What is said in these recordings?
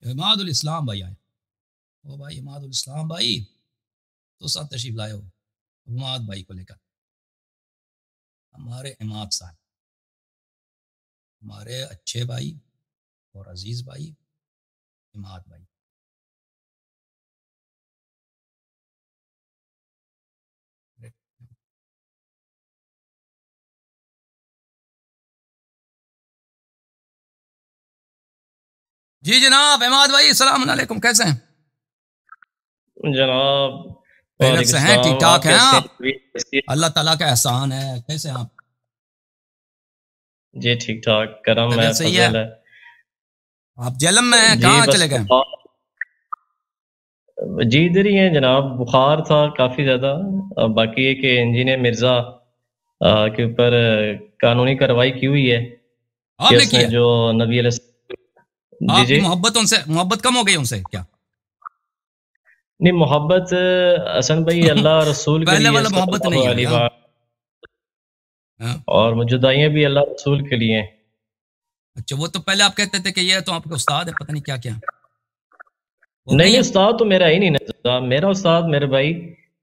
عماد الاسلام بھائی آئے. او بھائی عماد الاسلام بھائی تو ساتھ تشریف لائے ہو عماد بھائی کو لے کر. ہمارے عماد صاحب ہمارے اچھے بھائی اور عزیز بھائی عماد بھائی. جی جناب عماد بھائی السلام علیکم، کیسے ہیں جناب؟ خیریت سے ہیں؟ ٹھیک ٹھاک ہیں آپ؟ اللہ تعالیٰ کا احسان ہے. کیسے ہیں آپ؟ جی ٹھیک ٹھاک، کرم ہے، فضل ہے. آپ جہلم میں ہیں؟ کہاں چلے گئے؟ جی ادھر ہی ہیں جناب. بخار تھا کافی زیادہ. باقی یہ کہ انجینئر مرزا کے اوپر قانونی کارروائی کی ہوئی ہے کہ اس نے جو نبی علیہ السلام. آپ کی محبت ان سے محبت کم ہو گئی ان سے کیا؟ نہیں، محبت حسن بھائی اللہ رسول کے پہلے لیے والا محبت نہیں ہے اور جدائیاں بھی اللہ رسول کے لیے. اچھا، وہ تو پہلے آپ کہتے تھے کہ یہ تو آپ کے استاد ہے، پتہ نہیں کیا کیا. نہیں استاد تو میرا ہی نہیں. میرا استاد میرے بھائی،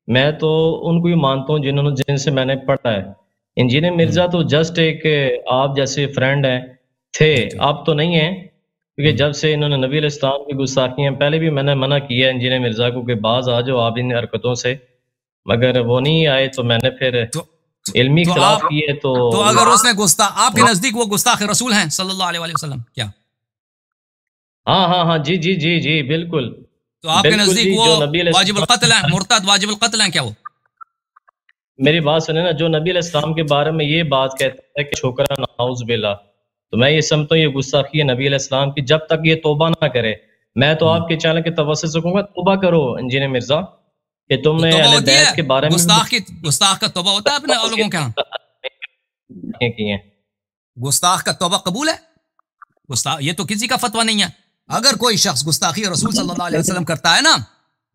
میں تو ان کو ہی مانتا ہوں جن سے میں نے پڑھا ہے. انجینئر مرزا تو جسٹ ایک آپ جیسے فرینڈ ہیں تھے، آپ تو نہیں ہیں. کیونکہ جب سے انہوں نے نبی علیہ السلام کی گستاخیاں، پہلے بھی میں نے منع کیا انجینئر مرزا کو کہ باز آ جاؤ آپ ان حرکتوں سے، مگر وہ نہیں آئے. تو میں نے پھر علمی اختلاف کیے. تو اگر اس نے آپ کے نزدیک وہ گستاخ رسول ہیں صلی اللہ علیہ وسلم کیا؟ ہاں جی جی جی جی بالکل. تو آپ کے نزدیک وہ واجب القتل ہیں، مرتد واجب القتل ہیں کیا وہ؟ میری بات سنیں نا، جو نبی علیہ السلام کے بارے میں یہ بات کہتا ہے کہ شکرا نعوذ باللہ، تو میں یہ سمجھتا ہوں یہ گستاخی ہے نبی علیہ السلام کی. جب تک یہ توبہ نہ کرے، میں تو آپ کے چینل کے توسط سے کہوں گا توبہ کرو انجینئر مرزا، کہ تم نے اہل بیت کے بارے میں گستاخ کا توبہ ہوتا ہے اپنے لوگوں کے ہاں؟ گستاخ کا توبہ قبول ہے؟ یہ تو کسی کا فتویٰ نہیں ہے. اگر کوئی شخص گستاخی رسول صلی اللہ علیہ وسلم کرتا ہے نا،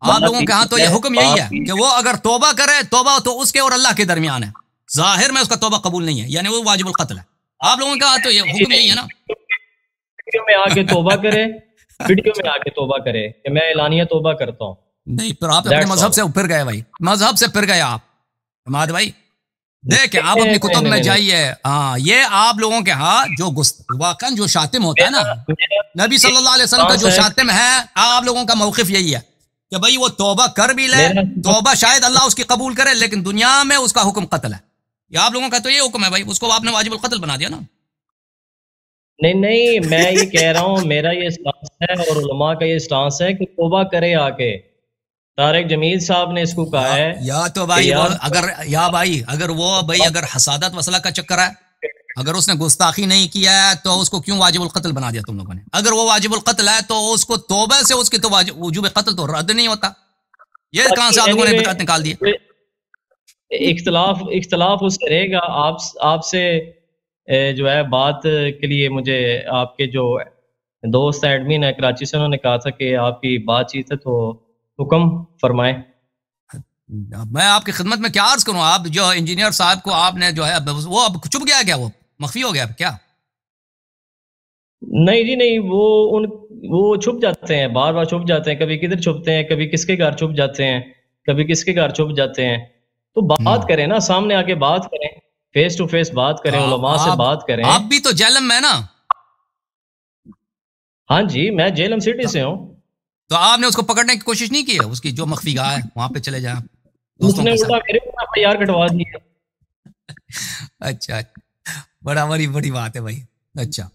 آپ لوگوں کے ہاں تو یہ حکم یہی ہے کہ وہ اگر توبہ کرے، توبہ تو اس کے اور اللہ کے درمیان ہے، ظاہر میں اس کا توبہ قبول نہیں ہے، یعنی وہ واجب القتل ہے. آپ لوگوں کے ہاں تو یہ حکم یہی ہے نا، ویڈیو میں آ کے توبہ کرے، ویڈیو میں آ کے توبہ کرے کہ میں اعلانیہ توبہ کرتا ہوں. نہیں، پھر آپ اپنے مذہب سے پھر گئے بھائی، مذہب سے پھر گئے آپ عماد بھائی. دیکھیں آپ اپنی کتب میں جائیے. ہاں، یہ آپ لوگوں کے ہاں جو واقعا جو شاتم ہوتا ہے نا، نبی صلی اللہ علیہ وسلم کا جو شاتم ہے، آپ لوگوں کا موقف یہی ہے کہ بھائی وہ توبہ کر بھی لے، توبہ شاید اللہ اس کی قبول کرے، لیکن دنیا میں اس کا حکم قتل ہے. یہ آپ لوگوں کا تو یہ حکم ہے بھائی، اس کو آپ نے واجب القتل بنا دیا نا. نہیں میں یہ کہہ رہا ہوں، میرا یہ اسٹانس ہے اور علماء کا یہ اسٹانس ہے کہ توبہ کرے آ کے. طارق جمیل صاحب نے اس کو کہا ہے یا تو بھائی اگر اگر حسادت وصلہ کا چکر ہے، اگر اس نے گستاخی نہیں کیا ہے تو اس کو کیوں واجب القتل بنا دیا تم لوگوں نے؟ اگر وہ واجب القتل ہے تو اس کو توبہ سے اس کی تو وجوب قتل تو رد نہیں ہوتا. یہ کہاں سے آپ لوگوں نے بدعت نکال دی؟ اختلاف اس سے رہے گا. آپ سے جو ہے بات کے لیے مجھے آپ کے جو دوست ایڈمن ہے کراچی سے، انہوں نے کہا تھا کہ آپ کی بات چیت ہے، تو حکم فرمائیں. میں آپ کی خدمت میں کیا عرض کروں؟ آپ جو انجینئر صاحب کو آپ نے جو ہے وہ اب چھپ گیا کیا؟ وہ مخفی ہو گیا کیا؟ نہیں جی نہیں، وہ چھپ جاتے ہیں، بار بار چھپ جاتے ہیں. کبھی کدھر چھپتے ہیں، کبھی کس کے گھر چھپ جاتے ہیں، کبھی کس کے گھر چھپ جاتے ہیں. تو بات کریں نا، سامنے آ کے بات کریں، فیس ٹو فیس بات کریں، علماء سے بات کریں. آپ بھی تو جہلم میں نا؟ ہاں جی، میں جہلم سٹی سے ہوں. تو آپ نے اس کو پکڑنے کی کوشش نہیں کی ہے؟ اس کی جو مخفی گاہ ہے وہاں پہ چلے جائیں اس نے الٹا میرے کو یار کٹوا دیا. اچھا، بڑی بات ہے بھائی. اچھا،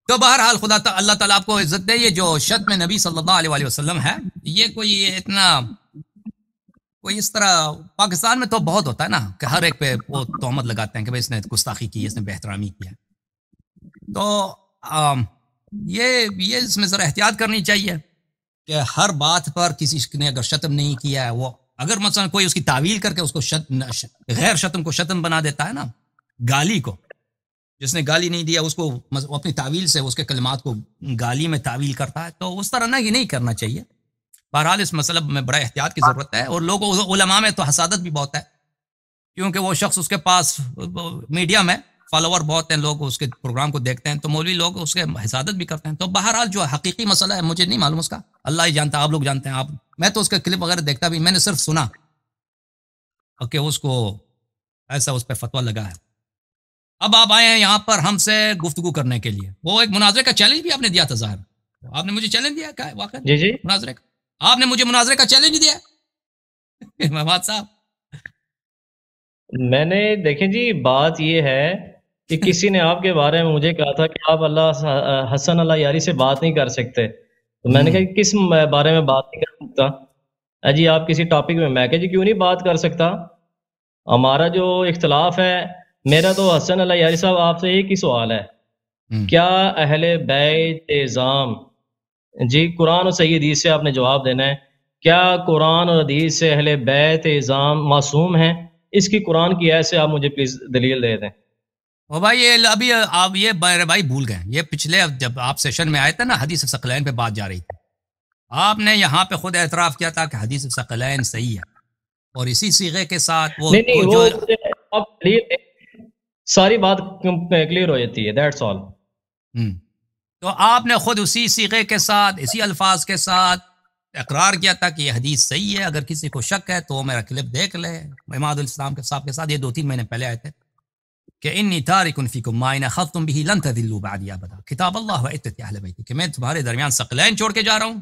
تو بہرحال اللہ تعالیٰ آپ کو عزت دے. یہ جو شتم نبی صلی اللہ علیہ وسلم ہے، یہ کوئی اتنا کوئی اس طرح پاکستان میں تو بہت ہوتا ہے نا کہ ہر ایک پہ وہ تہمت لگاتے ہیں کہ بھائی اس نے گستاخی کی، اس نے بے احترامی کیا. تو یہ اس میں ذرا احتیاط کرنی چاہیے کہ ہر بات پر کسی نے اگر شتم نہیں کیا ہے، وہ اگر مثلا کوئی اس کی تعویل کر کے اس کو غیر شتم کو شتم بنا دیتا ہے نا، گالی کو، جس نے گالی نہیں دیا اس کو اپنی تعویل سے اس کے کلمات کو گالی میں تعویل کرتا ہے، تو اس طرح نہ یہ نہیں کرنا چاہیے. بہرحال اس مسئلہ میں بڑا احتیاط کی ضرورت ہے. اور علماء میں تو حسادت بھی بہت ہے، کیونکہ وہ شخص اس کے پاس میڈیا میں فالوور بہت ہیں، لوگ اس کے پروگرام کو دیکھتے ہیں، تو مولوی لوگ اس کے حسادت بھی کرتے ہیں. تو بہرحال جو حقیقی مسئلہ ہے مجھے نہیں معلوم اس کا، اللہ ہی جانتا، آپ لوگ جانتے ہیں. میں تو اس کا کلپ وغیرہ دیکھتا بھی، میں نے صرف سنا کہ اس کو ایسا اس پہ فتویٰ لگا ہے. اب آپ آئے ہیں یہاں پر ہم سے گفتگو کرنے کے لیے. وہ ایک مناظرے کا چیلنج بھی آپ نے دیا تھا ظاہر، آپ نے مجھے چیلنج دیا کیا واقعہ جی جی مناظرے کا؟ آپ نے مجھے مناظرے کا چیلنج دیا محمد صاحب. میں نے دیکھیں جی، بات یہ ہے کہ کسی نے آپ کے بارے میں مجھے کہا تھا کہ آپ اللہ حسن اللہ یاری سے بات نہیں کر سکتے. تو میں نے کہا کہ کس بارے میں بات نہیں کر سکتا؟ جی آپ کسی ٹاپک میں کہا جی کیوں نہیں بات کر سکتا؟ ہمارا جو اختلاف ہے، میرا تو حسن اللہ یاری صاحب آپ سے ایک ہی سوال ہے، کیا اہل بیت اعظام، جی قرآن اور صحیح حدیث سے آپ نے جواب دینا ہے، کیا قرآن اور حدیث سے اہل بیت اعظام معصوم ہیں؟ اس کی قرآن کی ایسے آپ مجھے پلیز دلیل دے دیں. او بھائی یہ ابھی آپ یہ میرے بھائی بھول گئے، یہ پچھلے جب آپ سیشن میں آئے تھے نا، حدیث ثقلین پہ بات جا رہی تھی، آپ نے یہاں پہ خود اعتراف کیا تھا کہ حدیث ثقلین صحیح ہے، اور اسی صیغے کے ساتھ نہیں جو وہ آپ دلیل دیں، ساری بات کلیئر ہو جاتی ہے، دیٹس آل. تو آپ نے خود اسی صیغے کے ساتھ، اسی الفاظ کے ساتھ اقرار کیا تھا کہ یہ حدیث صحیح ہے، اگر کسی کو شک ہے تو وہ میرا کلپ دیکھ لے. اماد الاسلام کے صاحب کے ساتھ یہ 2-3 مہینے پہلے آئے تھے کہ انی تارک فیکم ما ان اخذتم به لن تضلوا بعدی ابدا، کتاب اللہ و اتباع اہل بیت، کہ میں تمہارے درمیان ثقلین چھوڑ کے جا رہا ہوں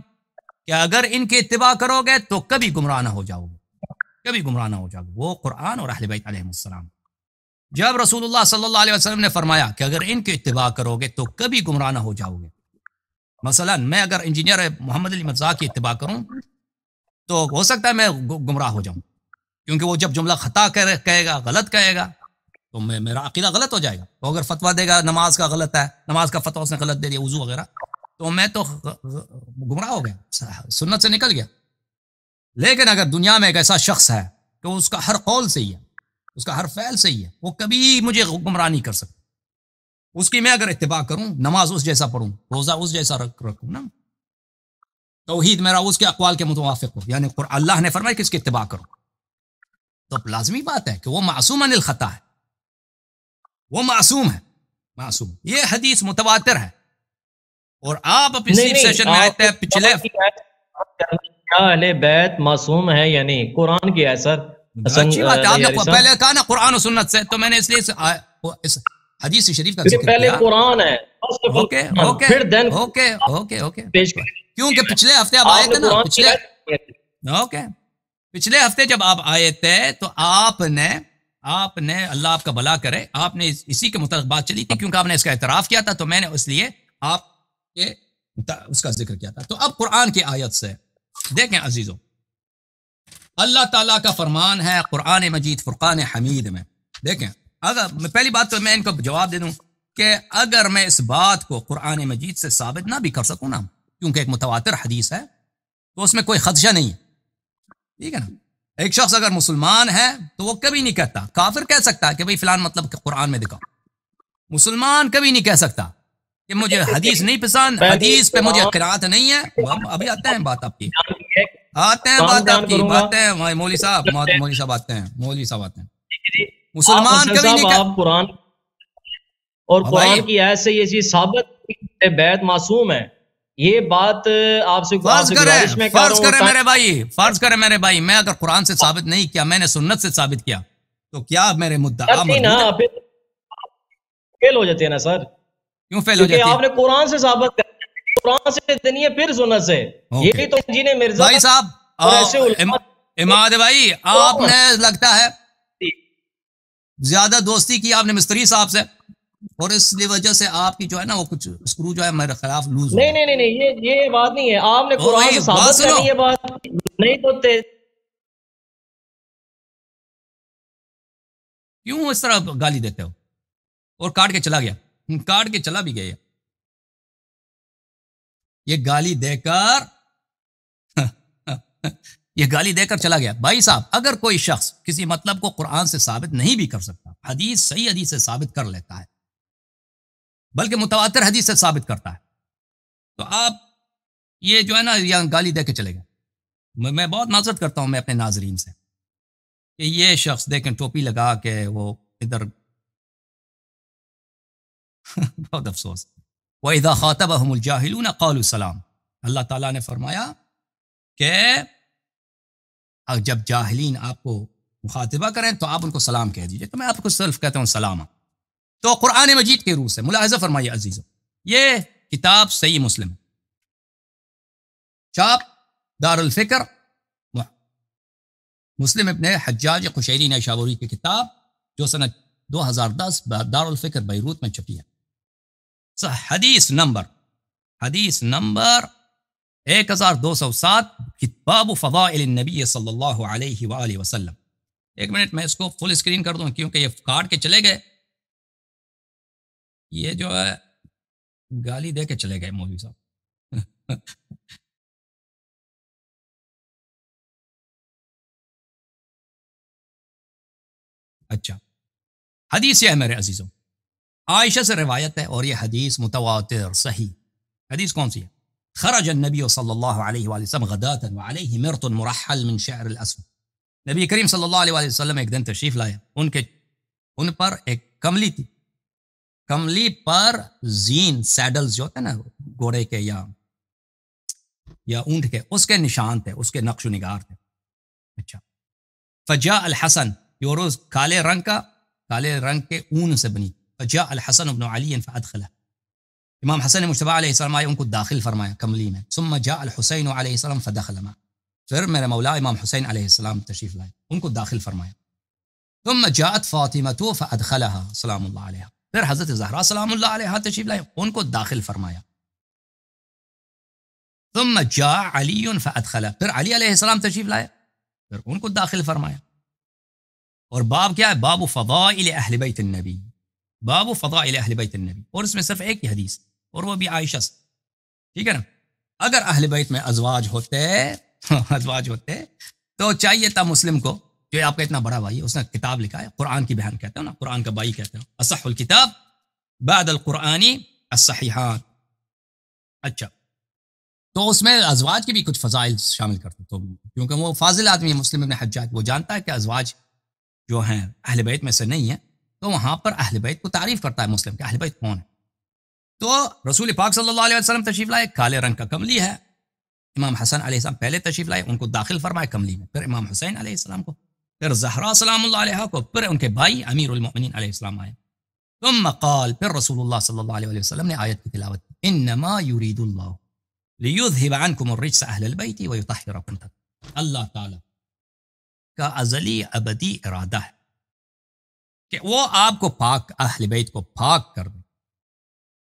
کہ اگر ان کے اتباع کرو گے تو کبھی گمراہ نہ ہو جاؤ گے، کبھی گمراہ نہ ہو جاؤ گے. وہ قرآن اور اہل بیت علیہ السلام. جب رسول اللہ صلی اللہ علیہ وسلم نے فرمایا کہ اگر ان کی اتباع کرو گے تو کبھی گمراہ نہ ہو جاؤ گے. مثلا میں اگر انجینئر محمد علی مرزا کی اتباع کروں تو ہو سکتا ہے میں گمراہ ہو جاؤں، کیونکہ وہ جب جملہ خطا کہے گا، غلط کہے گا، تو میرا عقیدہ غلط ہو جائے گا. تو اگر فتویٰ دے گا نماز کا غلط ہے، نماز کا فتویٰ اس نے غلط دے دیا، وضو وغیرہ، تو میں تو گمراہ ہو گیا، سنت سے نکل گیا. لیکن اگر دنیا میں ایک ایسا شخص ہے کہ اس کا ہر قول صحیح ہے، اس کا ہر فعل صحیح ہے، وہ کبھی مجھے گمراہ نہیں کر سکتا، اس کی میں اگر اتباع کروں، نماز اس جیسا پڑھوں، روزہ اس جیسا رکھوں نا، توحید میرا اس کے اقوال کے متوافق ہو، یعنی اللہ نے فرمایا کہ اس کی اتباع کرو، تو لازمی بات ہے کہ وہ معصوم عن الخطا ہے، وہ معصوم ہے، معصوم. یہ حدیث متواتر ہے. اور آپ اپنی سیشن میں آئے تھے پچھلے، کیا اہل بیت معصوم ہے یا نہیں؟ قرآن کی ہے سر. اچھی بات ہے، آپ نے پہلے کہا نا قرآن و سنت سے، تو میں نے اس لیے اس حدیث شریف کا ذکر پہلے کیا. قرآن ہے، okay okay okay okay okay, کیونکہ پچھلے ہفتے آپ آئے تھے نا، اوکے پچھلے ہفتے جب آپ آئے تھے تو آپ نے اللہ آپ کا بھلا کرے، آپ نے اسی کے متعلق بات چلی تھی، کیونکہ آپ نے اس کا اعتراف کیا تھا، تو میں نے اس لیے آپ کے اس کا ذکر کیا تھا. تو اب قرآن کی آیت سے دیکھیں عزیزوں، اللہ تعالیٰ کا فرمان ہے قرآن مجید فرقان حمید میں. دیکھیں، اگر پہلی بات تو میں ان کو جواب دے دوں کہ اگر میں اس بات کو قرآن مجید سے ثابت نہ بھی کر سکوں نا، کیونکہ ایک متواتر حدیث ہے، تو اس میں کوئی خدشہ نہیں ہے، ٹھیک ہے نا. ایک شخص اگر مسلمان ہے تو وہ کبھی نہیں کہتا، کافر کہہ سکتا ہے کہ بھئی فلان مطلب قرآن میں دکھاؤ، مسلمان کبھی نہیں کہہ سکتا کہ مجھے حدیث نہیں پسند، حدیث پہ مجھے قرات نہیں ہے. ابھی آتے ہیں بات آپ کی، آتے ہیں بات آپ کی، باتیں مولوی صاحب آتے ہیں، مولوی صاحب آتے ہیں. مسلمان کبھی نہیں آپ قرآن اور قرآن کی ایت سے یہ چیز ثابت بیت معصوم ہے، یہ بات آپ سے گزارش میں کر رہا ہوں. فرض کرے میرے بھائی، میں اگر قرآن سے ثابت نہیں کیا، میں نے سنت سے ثابت کیا، تو کیا میرے مدعا مردود ہے؟ فیل ہو جاتے ہیں نا سر. کیوں فیل ہو جاتی ہے؟ آپ نے قرآن سے ثابت کیا، قرآن سے نہیں ہے پھر سنت سے. یہی تو انجینئر مرزا بھائی صاحب، اماد بھائی، آپ نے لگتا ہے زیادہ دوستی کی آپ نے مستری صاحب سے، اور اس لیے وجہ سے آپ کی جو ہے نا وہ کچھ اسکرو جو ہے میرے خلاف لوز ہو. نہیں یہ بات نہیں ہے. آپ نے قرآن سے ثابت کرنی ہے بات، نہیں تو کیوں اس طرح گالی دیتے ہو؟ اور کاٹ کے چلا گیا، کاٹ کے چلا بھی گیا، یہ گالی دے کر چلا گیا. بھائی صاحب، اگر کوئی شخص کسی مطلب کو قرآن سے ثابت نہیں بھی کر سکتا، صحیح حدیث سے ثابت کر لیتا ہے، بلکہ متواتر حدیث سے ثابت کرتا ہے، تو آپ یہ جو ہے نا یہاں گالی دے کے چلے گئے. میں بہت معذرت کرتا ہوں میں اپنے ناظرین سے کہ یہ شخص دیکھیں ٹوپی لگا کے وہ ادھر بہت افسوس. وَإِذَا خَاطَبَهُمُ الْجَاهِلُونَ قَالُوا سَلَامٌ. اللہ تعالیٰ نے فرمایا کہ جب جاہلین آپ کو مخاطبہ کریں تو آپ ان کو سلام کہہ دیجئے. تو میں آپ کو صرف کہتا ہوں سلام. تو قرآن مجید کے روح سے ملاحظہ فرمائیے عزیزو، یہ کتاب صحیح مسلم، چاپ دار الفکر، مسلم ابن حجاج قشیری نیشابوری کی کتاب جو سنہ 2010 دار الفکر بیروت میں چھپی ہے. حدیث نمبر 1207 باب فضائل النبی صلی اللہ علیہ وآلہ وسلم. ایک منٹ میں اس کو فل اسکرین کر دوں کیونکہ یہ کاٹ کے چلے گئے، یہ جو ہے گالی دے کے چلے گئے مولوی صاحب. اچھا، حدیث یہ ہے میرے عزیزوں، عائشہ سے روایت ہے اور یہ حدیث متواتر صحیح. حدیث کون سی ہے؟ خرج النبی صلی اللہ علیہ وآلہ وسلم غداة وعلیہ مرط مرحل من شعر الاسود. نبی کریم صلی اللہ علیہ وآلہ وسلم ایک دن تشریف لائے، ان پر ایک کملی تھی، کملی پر زین سیڈلز جو ہوتے ہیں نا گھوڑے کے یا اونٹ کے، اس کے نشان تھے، اس کے نقش و نگار تھے. اچھا، فجاء الحسن، یہ روز کالے رنگ کے اون سے بنی. فجاء الحسن ابن علی فادخلہ، امام حسن مجتبی علیہ السلام آئے، ان کو داخل فرمایا کملی میں. ثم جاء الحسین علیہ السلام فدخل معه، پھر میرے مولا امام حسین علیہ السلام تشریف لائے، ان کو داخل فرمایا. ثم جاءت فاطمہ فادخلها سلام اللہ علیہا، پھر حضرت زہرا سلام اللہ علیہا تشریف لائے، ان کو داخل فرمایا. ثم جاء علی فادخلہ، پھر علی علیہ السلام تشریف لائے، پھر ان کو داخل فرمایا. اور باب کیا ہے؟ باب فضائل اہل بیت النبی، باب فضائل اہل بیت النبی. اور اس میں صرف ایک ہی حدیث، اور وہ بھی عائشہ سے، ٹھیک ہے نا. اگر اہل بیت میں ازواج ہوتے تو چاہیے تھا مسلم کو، جو آپ کا اتنا بڑا بھائی ہے، اس نے کتاب لکھا ہے، قرآن کی بہن کہتے ہیں نا، قرآن کا بھائی کہتے ہیں، اصح الکتاب بعد القرآنی الصحیحات. اچھا، تو اس میں ازواج کی بھی کچھ فضائل شامل کرتے، تو کیونکہ وہ فاضل آدمی ہے مسلم ابن حجاج، وہ جانتا ہے کہ ازواج جو ہیں اہل بیت میں سے نہیں ہیں، تو وہاں پر اہل بیت کو تعریف کرتا ہے مسلم کہ اہل بیت کون ہے. تو رسول پاک صلی اللہ علیہ وسلم تشریف لائے، کالے رنگ کا کملی ہے. امام حسن علیہ السلام پہلے تشریف لائے، ان کو داخل فرمائے کملی میں، پھر امام حسین علیہ السلام کو، پھر زہرا سلام اللہ علیہا کو، پھر ان کے بھائی امیر المؤمنین علیہ السلام آئے. ثم قال، پھر رسول اللہ صلی اللہ علیہ وسلم نے آیت کی تلاوت کی، انما یرید اللہ لیذہب عنکم الرجس اہل البیت ویطہرکم تطہیرا. اللہ تعالی کا ازلی ابدی ارادہ ہے کہ وہ آپ کو پاک، اہل بیت کو پاک کر دے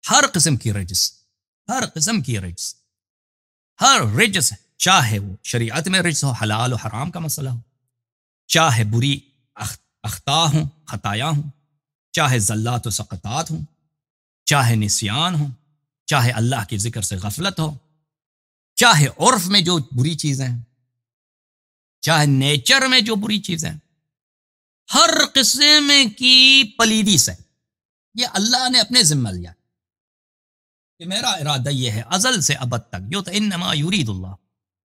ہر قسم کی رجس، ہر رجس، چاہے وہ شریعت میں رجس ہو، حلال و حرام کا مسئلہ ہو، چاہے بری اخطاء ہوں، خطایا ہوں، چاہے زلات و سقطات ہوں، چاہے نسیان ہوں، چاہے اللہ کے ذکر سے غفلت ہو، چاہے عرف میں جو بری چیزیں ہیں، چاہے نیچر میں جو بری چیزیں ہیں، ہر قسم کی پلیدی سے یہ اللہ نے اپنے ذمہ لیا کہ میرا ارادہ یہ ہے ازل سے ابد تک. یو تو انما یرید اللہ،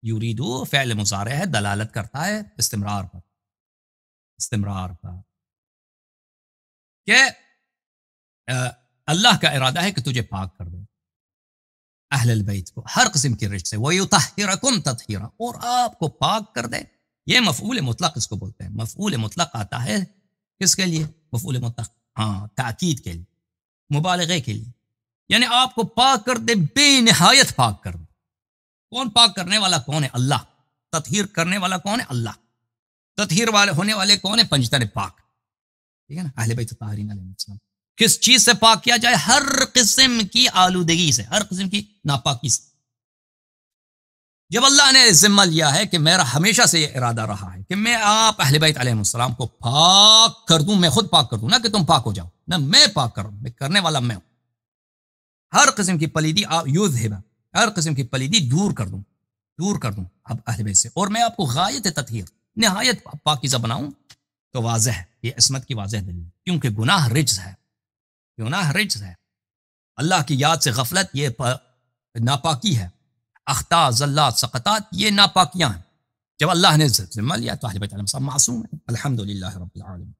یریدو فعل مضارع ہے، دلالت کرتا ہے استمرار پر کہ اللہ کا ارادہ ہے کہ تجھے پاک کر دے اہل البیت کو ہر قسم کی رجس سے، وَيُطَهِّرَكُمْ تَطْهِيرًا، اور آپ کو پاک کر دے. یہ مفعول مطلق اس کو بولتے ہیں. مفعول مطلق آتا ہے کس کے لیے؟ مفعول مطلق تاکید کے لیے، مبالغے کے لیے، یعنی آپ کو پاک کر دے، بے نہایت پاک کر دے. کون پاک کرنے والا کون ہے؟ اللہ. تطہیر کرنے والا کون ہے؟ اللہ. تطہیر والے ہونے والے کون ہے؟ پنجتن پاک، ٹھیک ہے نا، اہل بیت طاہرین علیہ السلام. کس چیز سے پاک کیا جائے؟ ہر قسم کی آلودگی سے، ہر قسم کی ناپاکی سے. جب اللہ نے ذمہ لیا ہے کہ میرا ہمیشہ سے یہ ارادہ رہا ہے کہ میں آپ اہل بیت علیہ السلام کو پاک کر دوں، میں خود پاک کر دوں، نہ کہ تم پاک ہو جاؤ، نہ میں پاک کروں، میں کرنے والا میں ہوں. ہر قسم کی پلیدی ہر قسم کی پلیدی دور کر دوں اب اہل بیت سے، اور میں آپ کو غایت تطہیر، نہایت پاکیزہ بناؤں. تو واضح ہے، یہ عصمت کی واضح دلیل، کیونکہ گناہ رجس ہے. اللہ کی یاد سے غفلت یہ ناپاکی ہے. اخطاء، زلات، سقطات یہ ناپاکیاں ہیں. جب اللہ نے ذمہ لیا تو اہل بیت علیہ السلام معصوم ہیں. الحمدللہ رب العالمین.